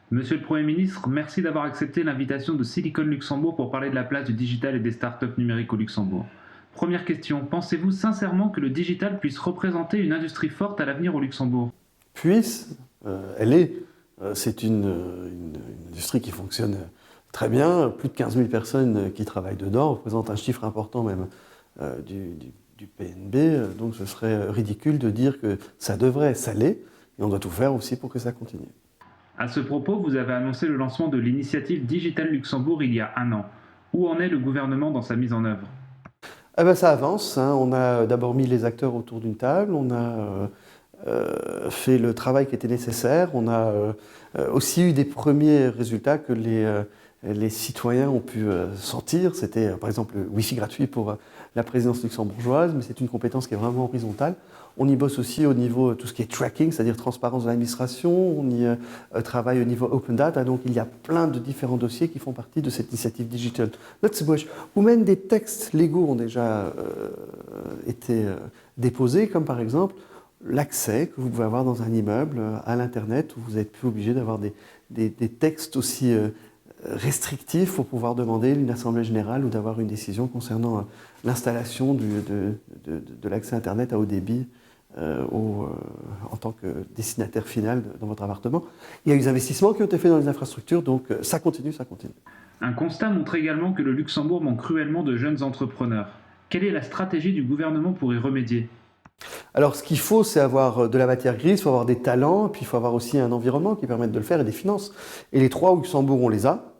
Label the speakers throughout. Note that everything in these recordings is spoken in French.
Speaker 1: Monsieur le Premier ministre, merci d'avoir accepté l'invitation de Silicon Luxembourg pour parler de la place du digital et des startups numériques au Luxembourg. Première question, pensez-vous sincèrement que le digital puisse représenter une industrie forte à l'avenir au Luxembourg?
Speaker 2: Puisse, elle est. C'est une industrie qui fonctionne très bien. Plus de 15 000 personnes qui travaillent dedans représentent un chiffre important même du PNB. Donc ce serait ridicule de dire que ça devrait, ça l'est. Et on doit tout faire aussi pour que ça continue.
Speaker 1: À ce propos, vous avez annoncé le lancement de l'initiative Digital Luxembourg il y a un an. Où en est le gouvernement dans sa mise en œuvre?
Speaker 2: Ah ben ça avance, hein. On a d'abord mis les acteurs autour d'une table, on a fait le travail qui était nécessaire, on a aussi eu des premiers résultats que les citoyens ont pu sentir. C'était par exemple le Wi-Fi gratuit pour la présidence luxembourgeoise, mais c'est une compétence qui est vraiment horizontale. On y bosse aussi au niveau tout ce qui est tracking, c'est-à-dire transparence de l'administration, on y travaille au niveau open data, donc il y a plein de différents dossiers qui font partie de cette initiative Digital Luxembourg, où même des textes légaux ont déjà été déposés, comme par exemple l'accès que vous pouvez avoir dans un immeuble à l'Internet, où vous n'êtes plus obligé d'avoir des textes aussi restrictifs pour pouvoir demander une assemblée générale ou d'avoir une décision concernant l'installation de l'accès Internet à haut débit en tant que destinataire final dans votre appartement. Il y a eu des investissements qui ont été faits dans les infrastructures, donc ça continue, ça continue.
Speaker 1: Un constat montre également que le Luxembourg manque cruellement de jeunes entrepreneurs. Quelle est la stratégie du gouvernement pour y remédier?
Speaker 2: Alors ce qu'il faut, c'est avoir de la matière grise, il faut avoir des talents, puis il faut avoir aussi un environnement qui permette de le faire et des finances. Et les trois au Luxembourg, on les a.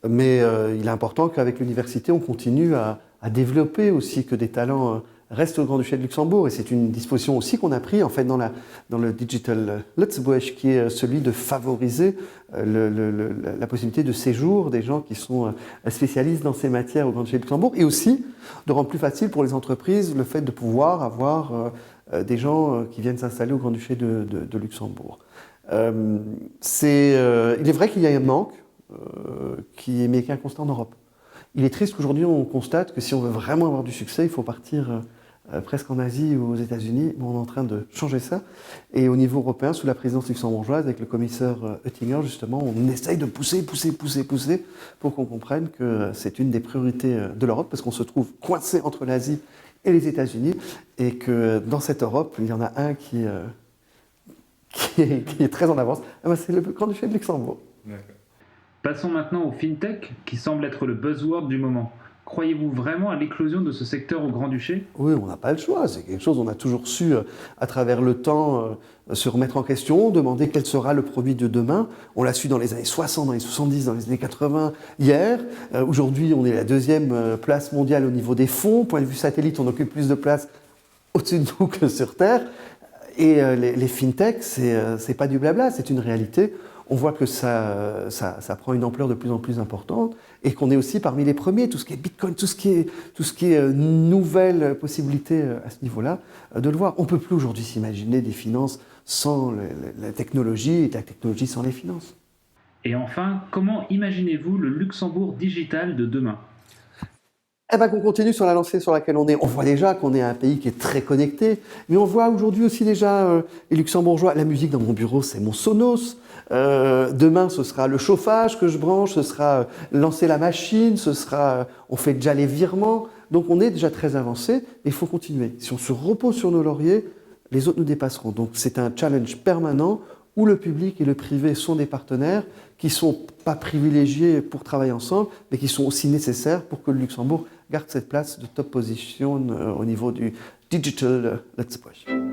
Speaker 2: Mais il est important qu'avec l'université, on continue à développer aussi, que des talents restent au Grand-Duché de Luxembourg. Et c'est une disposition aussi qu'on a prise en fait, dans le Digital Luxembourg, qui est celui de favoriser la possibilité de séjour des gens qui sont spécialistes dans ces matières au Grand-Duché de Luxembourg, et aussi de rendre plus facile pour les entreprises le fait de pouvoir avoir des gens qui viennent s'installer au Grand-Duché de Luxembourg. Il est vrai qu'il y a un manque, qui est un constat en Europe. Il est triste qu'aujourd'hui on constate que si on veut vraiment avoir du succès, il faut partir presque en Asie ou aux États-Unis. Bon, on est en train de changer ça. Et au niveau européen, sous la présidence luxembourgeoise, avec le commissaire Oettinger, justement, on essaye de pousser pour qu'on comprenne que c'est une des priorités de l'Europe, parce qu'on se trouve coincé entre l'Asie et les États-Unis, et que dans cette Europe, il y en a un qui est très en avance. Ah ben, c'est le Grand-Duché de Luxembourg.
Speaker 1: D'accord. Passons maintenant au FinTech, qui semble être le buzzword du moment. Croyez-vous vraiment à l'éclosion de ce secteur au Grand-Duché?
Speaker 2: Oui, on n'a pas le choix. C'est quelque chose qu'on a toujours su, à travers le temps, se remettre en question, demander quel sera le produit de demain. On l'a su dans les années 60, dans les 70, dans les années 80, hier. Aujourd'hui, on est la deuxième place mondiale au niveau des fonds. Point de vue satellite, on occupe plus de place au-dessus de nous que sur Terre. Et les FinTech, c'est pas du blabla, c'est une réalité. On voit que ça prend une ampleur de plus en plus importante et qu'on est aussi parmi les premiers, tout ce qui est Bitcoin, tout ce qui est nouvelles possibilités à ce niveau-là, de le voir. On ne peut plus aujourd'hui s'imaginer des finances sans la technologie et de la technologie sans les finances.
Speaker 1: Et enfin, comment imaginez-vous le Luxembourg digital de demain?
Speaker 2: Eh ben, qu'on continue sur la lancée sur laquelle on est. On voit déjà qu'on est un pays qui est très connecté, mais on voit aujourd'hui aussi déjà les Luxembourgeois. La musique dans mon bureau, c'est mon Sonos. Demain, ce sera le chauffage que je branche, ce sera lancer la machine, on fait déjà les virements. Donc on est déjà très avancé, et il faut continuer. Si on se repose sur nos lauriers, les autres nous dépasseront. Donc c'est un challenge permanent où le public et le privé sont des partenaires qui ne sont pas privilégiés pour travailler ensemble, mais qui sont aussi nécessaires pour que le Luxembourg garde cette place de top position au niveau du Digital Luxembourg.